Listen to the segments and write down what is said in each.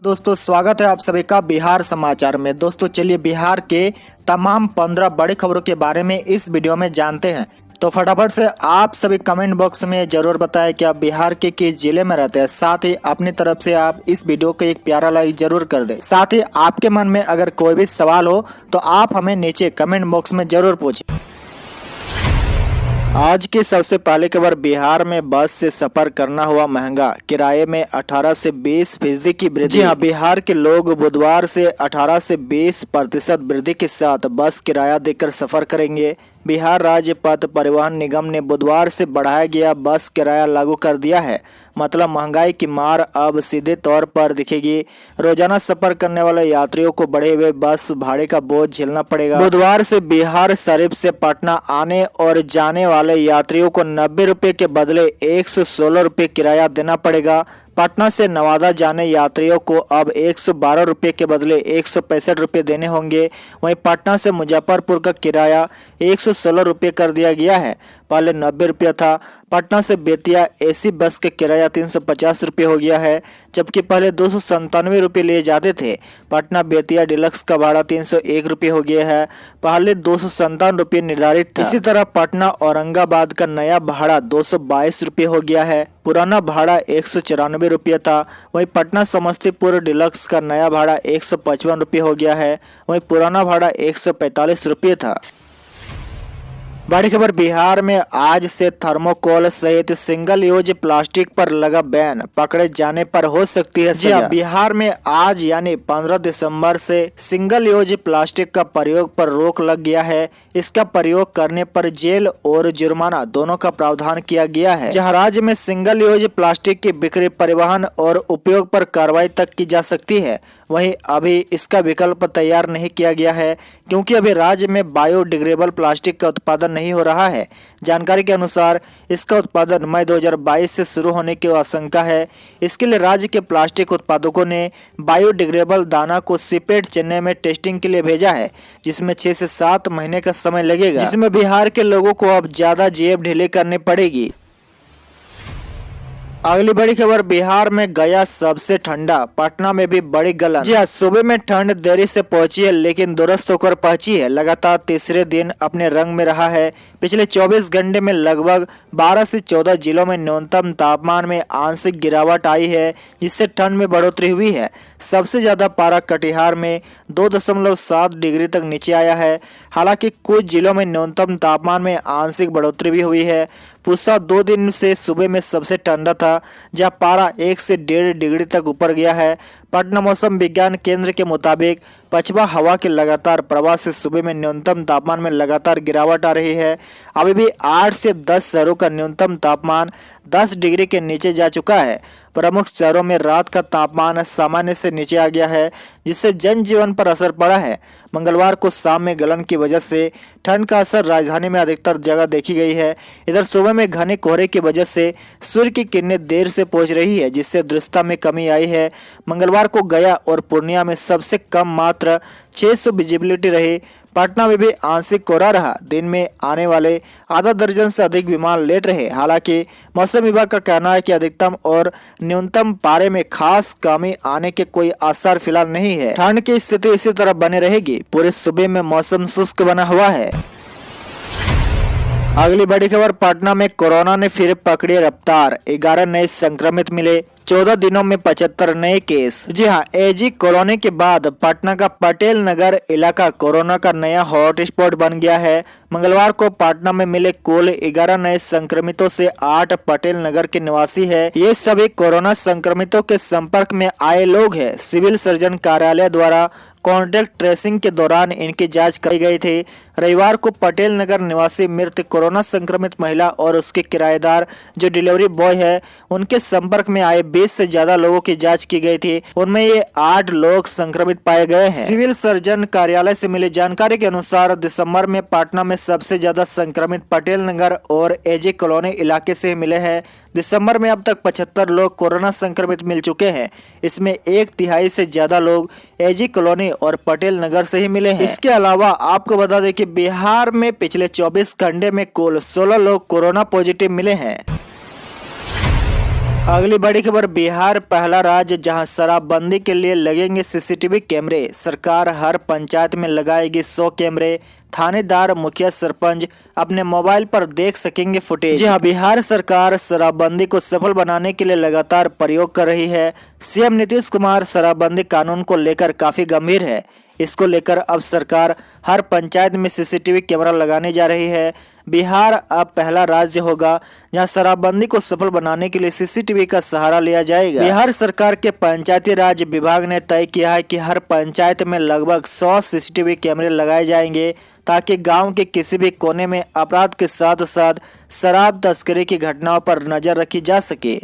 दोस्तों स्वागत है आप सभी का बिहार समाचार में। दोस्तों चलिए बिहार के तमाम 15 बड़ी खबरों के बारे में इस वीडियो में जानते हैं। तो फटाफट से आप सभी कमेंट बॉक्स में जरूर बताएं कि आप बिहार के किस जिले में रहते हैं। साथ ही अपनी तरफ से आप इस वीडियो को एक प्यारा लाइक जरूर कर दें। साथ ही आपके मन में अगर कोई भी सवाल हो तो आप हमें नीचे कमेंट बॉक्स में जरूर पूछें। आज की सबसे पहले खबर, बिहार में बस से सफर करना हुआ महंगा, किराए में 18 से 20% की वृद्धि। जी हाँ, बिहार के लोग बुधवार से 18 से 20% वृद्धि के साथ बस किराया देकर सफर करेंगे। बिहार राज्य पथ परिवहन निगम ने बुधवार से बढ़ाया गया बस किराया लागू कर दिया है। मतलब महंगाई की मार अब सीधे तौर पर दिखेगी। रोजाना सफर करने वाले यात्रियों को बढ़े हुए बस भाड़े का बोझ झेलना पड़ेगा। बुधवार से बिहार शरीफ से पटना आने और जाने वाले यात्रियों को 90 रुपए के बदले 116 रुपए किराया देना पड़ेगा। पटना से नवादा जाने यात्रियों को अब 112 रुपये के बदले 165 रुपये देने होंगे। वहीं पटना से मुजफ्फरपुर का किराया 116 रुपये कर दिया गया है, पहले 90 रुपया था। पटना से बेतिया एसी बस का किराया 350 रुपये हो गया है, जबकि पहले 297 रुपये लिए जाते थे। पटना बेतिया डिलक्स का भाड़ा 301 रुपये हो गया है, पहले 257 रुपये निर्धारित था। इसी तरह पटना औरंगाबाद का नया भाड़ा 222 रुपये हो गया है, पुराना भाड़ा 194 रुपये था। वहीं पटना समस्तीपुर डिलक्स का नया भाड़ा 155 रुपये हो गया है, वहीं पुराना भाड़ा 145 रुपये था। बड़ी खबर, बिहार में आज से थर्मोकोल सहित सिंगल यूज प्लास्टिक पर लगा बैन, पकड़े जाने पर हो सकती है सजा। बिहार में आज यानी 15 दिसंबर से सिंगल यूज प्लास्टिक का प्रयोग पर रोक लग गया है। इसका प्रयोग करने पर जेल और जुर्माना दोनों का प्रावधान किया गया है। जहां राज्य में सिंगल यूज प्लास्टिक की बिक्री, परिवहन और उपयोग पर कार्रवाई तक की जा सकती है, वहीं अभी इसका विकल्प तैयार नहीं किया गया है, क्योंकि अभी राज्य में बायोडिग्रेडेबल प्लास्टिक का उत्पादन नहीं हो रहा है। जानकारी के अनुसार इसका उत्पादन मई 2022 से शुरू होने की आशंका है। इसके लिए राज्य के प्लास्टिक उत्पादकों ने बायोडिग्रेडेबल दाना को सीपेट चेन्नई में टेस्टिंग के लिए भेजा है, जिसमें 6 से 7 महीने का समय लगेगा, जिसमें बिहार के लोगों को अब ज्यादा जेब ढीली करनी पड़ेगी। अगली बड़ी खबर, बिहार में गया सबसे ठंडा, पटना में भी बड़ी गलन। जी हाँ, सुबह में ठंड देरी से पहुंची है लेकिन दुरुस्त होकर पहुंची है। लगातार तीसरे दिन अपने रंग में रहा है। पिछले 24 घंटे में लगभग 12 से 14 जिलों में न्यूनतम तापमान में आंशिक गिरावट आई है, जिससे ठंड में बढ़ोतरी हुई है। सबसे ज्यादा पारा कटिहार में 2.7 डिग्री तक नीचे आया है। हालांकि कुछ जिलों में न्यूनतम तापमान में आंशिक बढ़ोतरी भी हुई है। पूसा 2 दिन से सुबह में सबसे ठंडा था, जहां पारा 1 से 1.5 डिग्री तक ऊपर गया है। पटना मौसम विज्ञान केंद्र के मुताबिक पछुआ हवा के लगातार प्रवाह से सुबह में न्यूनतम तापमान में लगातार गिरावट आ रही है। अभी भी 8 से 10 शहरों का न्यूनतम तापमान 10 डिग्री के नीचे जा चुका है। प्रमुख शहरों में रात का तापमान सामान्य से नीचे आ गया है, जिससे जनजीवन पर असर पड़ा है। मंगलवार को शाम में गलन की वजह से ठंड का असर राजधानी में अधिकतर जगह देखी गई है। इधर सुबह में घने कोहरे की वजह से सूर्य की किरणें देर से पहुंच रही है, जिससे दृश्यता में कमी आई है। मंगलवार को गया और पूर्णिया में सबसे कम मात्र 600 विजिबिलिटी रही। पटना में भी आंशिक कोहरा रहा। दिन में आने वाले आधा दर्जन से अधिक विमान लेट रहे। हालांकि मौसम विभाग का कहना है कि अधिकतम और न्यूनतम पारे में खास कमी आने के कोई आसार फिलहाल नहीं है। ठंड की स्थिति इसी तरह बनी रहेगी। पूरे सूबे में मौसम शुष्क बना हुआ है। अगली बड़ी खबर, पटना में कोरोना ने फिर पकड़ी रफ्तार, 11 नए संक्रमित मिले, 14 दिनों में 75 नए केस। जी हाँ, एजी कॉलोनी के बाद पटना का पटेल नगर इलाका कोरोना का नया हॉटस्पॉट बन गया है। मंगलवार को पटना में मिले कुल 11 नए संक्रमितों से 8 पटेल नगर के निवासी है। ये सभी कोरोना संक्रमितों के संपर्क में आए लोग हैं। सिविल सर्जन कार्यालय द्वारा कॉन्टैक्ट ट्रेसिंग के दौरान इनकी जांच की गई थी। रविवार को पटेल नगर निवासी मृत कोरोना संक्रमित महिला और उसके किराएदार जो डिलीवरी बॉय है, उनके संपर्क में आए 20 से ज्यादा लोगों की जांच की गई थी। उनमें ये 8 लोग संक्रमित पाए गए हैं। सिविल सर्जन कार्यालय से मिली जानकारी के अनुसार दिसंबर में पटना में सबसे ज्यादा संक्रमित पटेल नगर और एजे कॉलोनी इलाके से मिले हैं। दिसंबर में अब तक 75 लोग कोरोना संक्रमित मिल चुके हैं। इसमें 1/3 से ज्यादा लोग एजी कॉलोनी और पटेल नगर से ही मिले हैं। इसके अलावा आपको बता दें कि बिहार में पिछले 24 घंटे में कुल 16 लोग कोरोना पॉजिटिव मिले हैं। अगली बड़ी खबर, बिहार पहला राज्य जहां शराबबंदी के लिए लगेंगे सीसीटीवी कैमरे। सरकार हर पंचायत में लगाएगी 100 कैमरे। थानेदार, मुखिया, सरपंच अपने मोबाइल पर देख सकेंगे फुटेज। जी हां, बिहार सरकार शराबबंदी को सफल बनाने के लिए लगातार प्रयोग कर रही है। सीएम नीतीश कुमार शराबबंदी कानून को लेकर काफी गंभीर है। इसको लेकर अब सरकार हर पंचायत में सीसीटीवी कैमरा लगाने जा रही है। बिहार अब पहला राज्य होगा जहां शराबबंदी को सफल बनाने के लिए सीसीटीवी का सहारा लिया जाएगा। बिहार सरकार के पंचायती राज विभाग ने तय किया है कि हर पंचायत में लगभग 100 सीसीटीवी कैमरे लगाए जाएंगे ताकि गांव के किसी भी कोने में अपराध के साथ साथ शराब तस्करी की घटनाओं पर नजर रखी जा सके।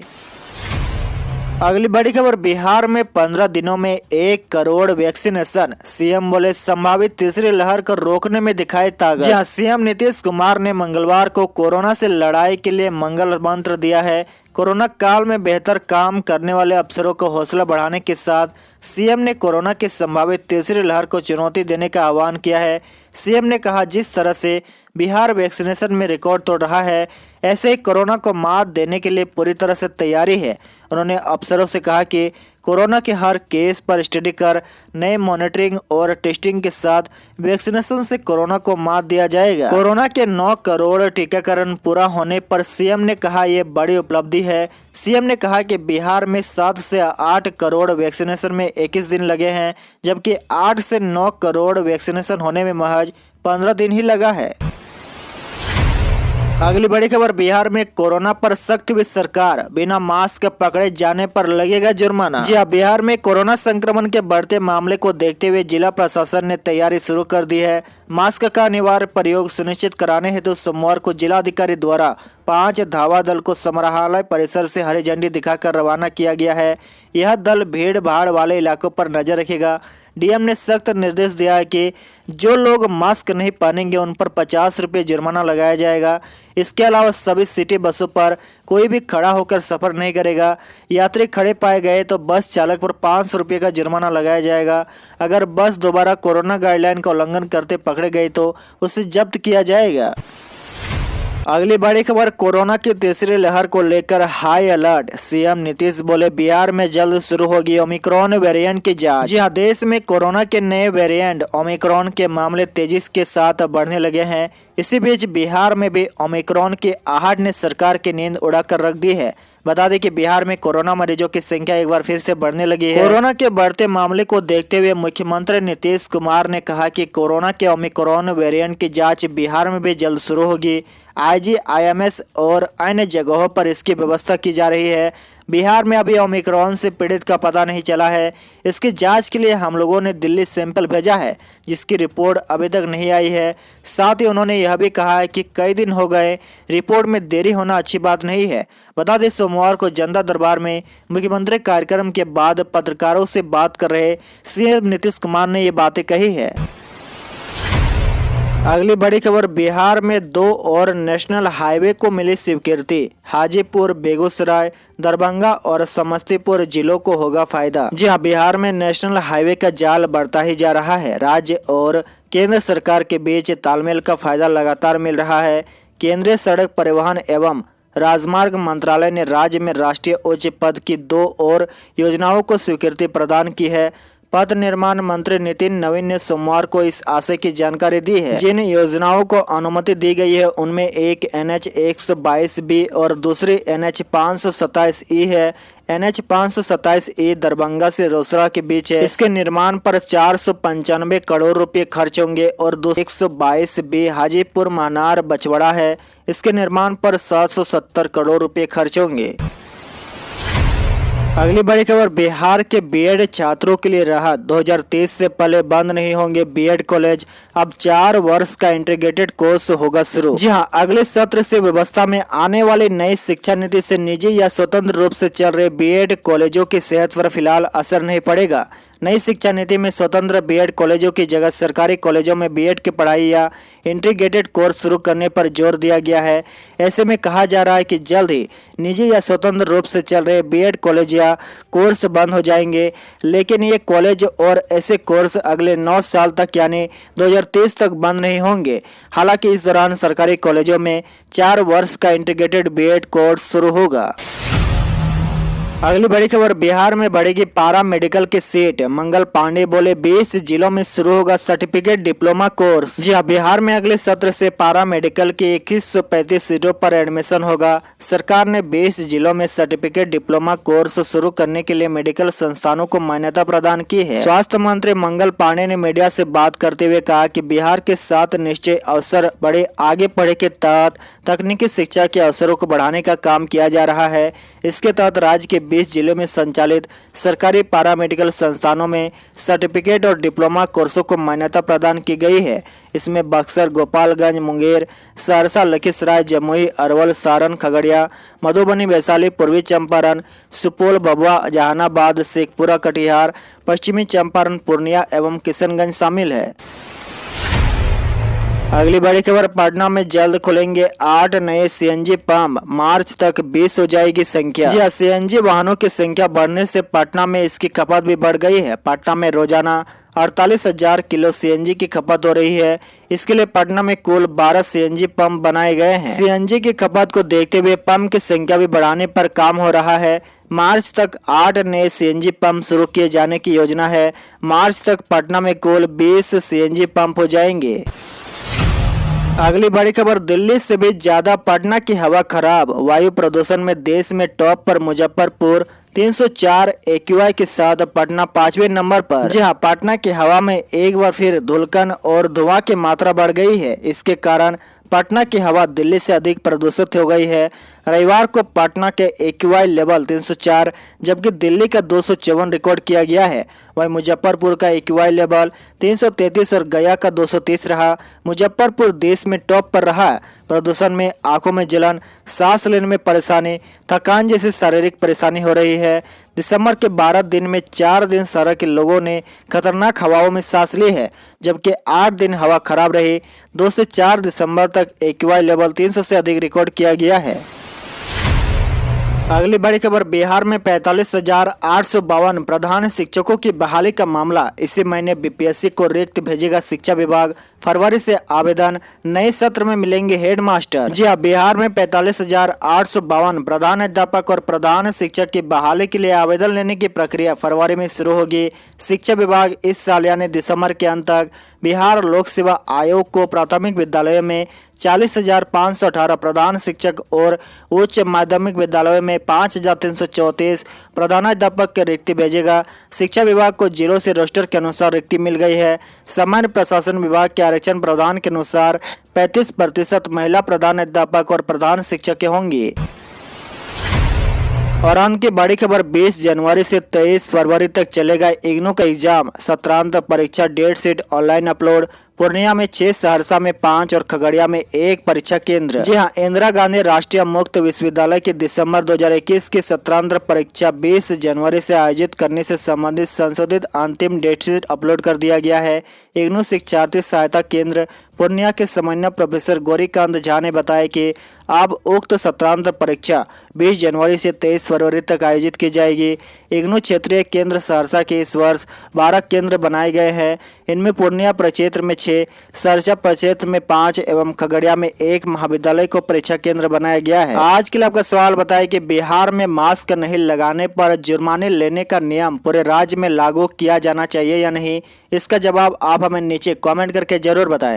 अगली बड़ी खबर, बिहार में 15 दिनों में 1 करोड़ वैक्सीनेशन। सीएम बोले संभावित तीसरी लहर को रोकने में दिखाए ताकत। जहां सीएम नीतीश कुमार ने मंगलवार को कोरोना से लड़ाई के लिए मंगल मंत्र दिया है। कोरोना काल में बेहतर काम करने वाले अफसरों को हौसला बढ़ाने के साथ सीएम ने कोरोना की संभावित तीसरी लहर को चुनौती देने का आह्वान किया है। सीएम ने कहा, जिस तरह से बिहार वैक्सीनेशन में रिकॉर्ड तोड़ रहा है, ऐसे ही कोरोना को मात देने के लिए पूरी तरह से तैयारी है। उन्होंने अफसरों से कहा कि कोरोना के हर केस पर स्टडी कर नए मॉनिटरिंग और टेस्टिंग के साथ वैक्सीनेशन से कोरोना को मात दिया जाएगा। कोरोना के 9 करोड़ टीकाकरण पूरा होने पर सीएम ने कहा, यह बड़ी उपलब्धि है। सीएम ने कहा कि बिहार में 7 से 8 करोड़ वैक्सीनेशन में 21 दिन लगे हैं, जबकि 8 से 9 करोड़ वैक्सीनेशन होने में महज 15 दिन ही लगा है। अगली बड़ी खबर, बिहार में कोरोना पर सख्त हुई सरकार। बिना मास्क पकड़े जाने पर लगेगा जुर्माना। जी हां, बिहार में कोरोना संक्रमण के बढ़ते मामले को देखते हुए जिला प्रशासन ने तैयारी शुरू कर दी है। मास्क का अनिवार्य प्रयोग सुनिश्चित कराने हेतु सोमवार को जिलाधिकारी द्वारा 5 धावा दल को संग्रहालय परिसर से हरी झंडी दिखाकर रवाना किया गया है। यह दल भीड़ भाड़ वाले इलाकों पर नजर रखेगा। डीएम ने सख्त निर्देश दिया है कि जो लोग मास्क नहीं पहनेंगे उन पर 50 रुपये जुर्माना लगाया जाएगा। इसके अलावा सभी सिटी बसों पर कोई भी खड़ा होकर सफर नहीं करेगा। यात्री खड़े पाए गए तो बस चालक पर 500 रुपये का जुर्माना लगाया जाएगा। अगर बस दोबारा कोरोना गाइडलाइन का उल्लंघन करते पकड़े गए तो उसे जब्त किया जाएगा। अगली बड़ी खबर, कोरोना की तीसरी लहर को लेकर हाई अलर्ट। सीएम नीतीश बोले, बिहार में जल्द शुरू होगी ओमिक्रॉन वेरिएंट की जांच। जी हां, देश में कोरोना के नए वेरिएंट ओमिक्रॉन के मामले तेजी के साथ बढ़ने लगे हैं। इसी बीच बिहार में भी ओमिक्रॉन की आहट ने सरकार की नींद उड़ाकर रख दी है। बता दें कि बिहार में कोरोना मरीजों की संख्या एक बार फिर से बढ़ने लगी है। कोरोना के बढ़ते मामले को देखते हुए मुख्यमंत्री नीतीश कुमार ने कहा कि कोरोना के ओमिक्रॉन वेरिएंट की जांच बिहार में भी जल्द शुरू होगी। आईजीआईएमएस और अन्य जगहों पर इसकी व्यवस्था की जा रही है। बिहार में अभी ओमिक्रॉन से पीड़ित का पता नहीं चला है। इसकी जांच के लिए हम लोगों ने दिल्ली सैंपल भेजा है, जिसकी रिपोर्ट अभी तक नहीं आई है। साथ ही उन्होंने यह भी कहा है कि कई दिन हो गए, रिपोर्ट में देरी होना अच्छी बात नहीं है। बता दें, सोमवार को जनता दरबार में मुख्यमंत्री कार्यक्रम के बाद पत्रकारों से बात कर रहे सीएम नीतीश कुमार ने ये बातें कही है। अगली बड़ी खबर, बिहार में 2 और नेशनल हाईवे को मिली स्वीकृति। हाजीपुर, बेगूसराय, दरभंगा और समस्तीपुर जिलों को होगा फायदा। जी हां, बिहार में नेशनल हाईवे का जाल बढ़ता ही जा रहा है। राज्य और केंद्र सरकार के बीच तालमेल का फायदा लगातार मिल रहा है। केंद्रीय सड़क परिवहन एवं राजमार्ग मंत्रालय ने राज्य में राष्ट्रीय उच्च पथ की 2 और योजनाओं को स्वीकृति प्रदान की है। पथ निर्माण मंत्री नितिन नवीन ने सोमवार को इस आशय की जानकारी दी है। जिन योजनाओं को अनुमति दी गई है उनमें एक NH 122B और दूसरी NH 527E है। NH 527E दरभंगा से रोसड़ा के बीच है। इसके निर्माण पर 495 करोड़ रुपए खर्च होंगे और 122B हाजीपुर मानार बछवाड़ा है। इसके निर्माण पर 770 करोड़ रुपए खर्च होंगे। अगली बड़ी खबर, बिहार के बीएड छात्रों के लिए राहत। 2023 से पहले बंद नहीं होंगे बीएड कॉलेज। अब 4 वर्ष का इंटीग्रेटेड कोर्स होगा शुरू। जी हां, अगले सत्र से व्यवस्था में आने वाली नई शिक्षा नीति से निजी या स्वतंत्र रूप से चल रहे बीएड कॉलेजों की सेहत पर फिलहाल असर नहीं पड़ेगा। नई शिक्षा नीति में स्वतंत्र बीएड कॉलेजों की जगह सरकारी कॉलेजों में बीएड की पढ़ाई या इंटीग्रेटेड कोर्स शुरू करने पर जोर दिया गया है। ऐसे में कहा जा रहा है कि जल्द ही निजी या स्वतंत्र रूप से चल रहे बीएड कॉलेज या कोर्स बंद हो जाएंगे, लेकिन ये कॉलेज और ऐसे कोर्स अगले 9 साल तक यानी 2023 तक बंद नहीं होंगे। हालांकि इस दौरान सरकारी कॉलेजों में 4 वर्ष का इंटीग्रेटेड बीएड कोर्स शुरू होगा। अगली बड़ी खबर, बिहार में बढ़ेगी पारा मेडिकल की सीट। मंगल पांडे बोले 20 जिलों में शुरू होगा सर्टिफिकेट डिप्लोमा कोर्स। जी हां, बिहार में अगले सत्र से पारा मेडिकल की 2135 सीटों पर एडमिशन होगा। सरकार ने 20 जिलों में सर्टिफिकेट डिप्लोमा कोर्स शुरू करने के लिए मेडिकल संस्थानों को मान्यता प्रदान की है। स्वास्थ्य मंत्री मंगल पांडे ने मीडिया से बात करते हुए कहा कि बिहार के 7 निश्चय अवसर बड़े आगे बढ़े के तहत तकनीकी शिक्षा के अवसरों को बढ़ाने का काम किया जा रहा है। इसके तहत राज्य के 20 जिलों में संचालित सरकारी पारा मेडिकल संस्थानों में सर्टिफिकेट और डिप्लोमा कोर्सों को मान्यता प्रदान की गई है। इसमें बक्सर, गोपालगंज, मुंगेर, सहरसा, लखीसराय, जमुई, अरवल, सारण, खगड़िया, मधुबनी, वैशाली, पूर्वी चंपारण, सुपौल, भभुआ, जहानाबाद, शेखपुरा, कटिहार, पश्चिमी चंपारण, पूर्णिया एवं किशनगंज शामिल है। अगली बड़ी खबर, पटना में जल्द खुलेंगे 8 नए सीएनजी पंप। मार्च तक 20 हो जाएगी संख्या। जी हां, सीएनजी वाहनों की संख्या बढ़ने से पटना में इसकी खपत भी बढ़ गई है। पटना में रोजाना 48,000 किलो सीएनजी की खपत हो रही है। इसके लिए पटना में कुल 12 सीएनजी पंप बनाए गए हैं। सीएनजी की खपत को देखते हुए पंप की संख्या भी बढ़ाने पर काम हो रहा है। मार्च तक 8 नए सीएनजी पंप शुरू किए जाने की योजना है। मार्च तक पटना में कुल 20 सीएनजी पंप हो जाएंगे। अगली बड़ी खबर, दिल्ली से भी ज्यादा पटना की हवा खराब। वायु प्रदूषण में देश में टॉप पर मुजफ्फरपुर 304 AQI के साथ पटना 5वें नंबर पर। जी हां, पटना की हवा में एक बार फिर धुलकन और धुआं की मात्रा बढ़ गई है। इसके कारण पटना की हवा दिल्ली से अधिक प्रदूषित हो गई है। रविवार को पटना के AQI लेवल 304 जबकि दिल्ली का 254 रिकॉर्ड किया गया है। वहीं मुजफ्फरपुर का AQI लेवल 333 और गया का 230 रहा। मुजफ्फरपुर देश में टॉप पर रहा। प्रदूषण में आंखों में जलन, सांस लेने में परेशानी, थकान जैसी शारीरिक परेशानी हो रही है। दिसंबर के 12 दिन में 4 दिन शहर के लोगों ने खतरनाक हवाओं में सांस ली है, जबकि 8 दिन हवा खराब रही। 2 से 4 दिसंबर तक AQI लेवल 300 से अधिक रिकॉर्ड किया गया है। अगली बड़ी खबर, बिहार में 45,852 प्रधान शिक्षकों की बहाली का मामला। इसी महीने बीपीएससी को रिक्त भेजेगा शिक्षा विभाग। फरवरी से आवेदन, नए सत्र में मिलेंगे हेडमास्टर। जी हां, बिहार में 45,852 प्रधान अध्यापक और प्रधान शिक्षक की बहाली के लिए आवेदन लेने की प्रक्रिया फरवरी में शुरू होगी। शिक्षा विभाग इस साल यानी दिसंबर के अंत तक बिहार लोक सेवा आयोग को प्राथमिक विद्यालयों में 40,518 प्रधान शिक्षक और उच्च माध्यमिक विद्यालयों में 5,334 प्रधानाध्यापक की रिक्ति भेजेगा। शिक्षा विभाग को जिलों से रोस्टर के अनुसार रिक्ति मिल गई है। सामान्य प्रशासन विभाग के आरक्षण प्रावधान के अनुसार 35% महिला प्रधानाध्यापक और प्रधान शिक्षक होंगी। और अंत की बड़ी खबर, 20 जनवरी से 23 फरवरी तक चलेगा इग्नू का एग्जाम। सत्रांत परीक्षा date sheet online upload. Purnia में 6, सहरसा में 5 और खगड़िया में 1 परीक्षा केंद्र। जी हां, इंदिरा गांधी राष्ट्रीय मुक्त विश्वविद्यालय की दिसंबर 2021 की सत्रांत परीक्षा 20 जनवरी से आयोजित करने से संबंधित संशोधित अंतिम डेट शीट अपलोड कर दिया गया है। इग्नू शिक्षार्थी सहायता केंद्र पूर्णिया के समन्वय प्रोफेसर गौरीकांत झा ने बताया कि अब उक्त सत्रांत परीक्षा 20 जनवरी से 23 फरवरी तक आयोजित की जाएगी। इग्नू क्षेत्रीय केंद्र सहरसा के इस वर्ष 12 केंद्र बनाए गए हैं। इनमें पूर्णिया प्रक्षेत्र में 6, सहरसा प्रक्षेत्र में 5 एवं खगड़िया में 1 महाविद्यालय को परीक्षा केंद्र बनाया गया है। आज के लिए आपका सवाल बताएं कि बिहार में मास्क नहीं लगाने पर जुर्माने लेने का नियम पूरे राज्य में लागू किया जाना चाहिए या नहीं। इसका जवाब आप हमें नीचे कमेंट करके जरूर बताएं।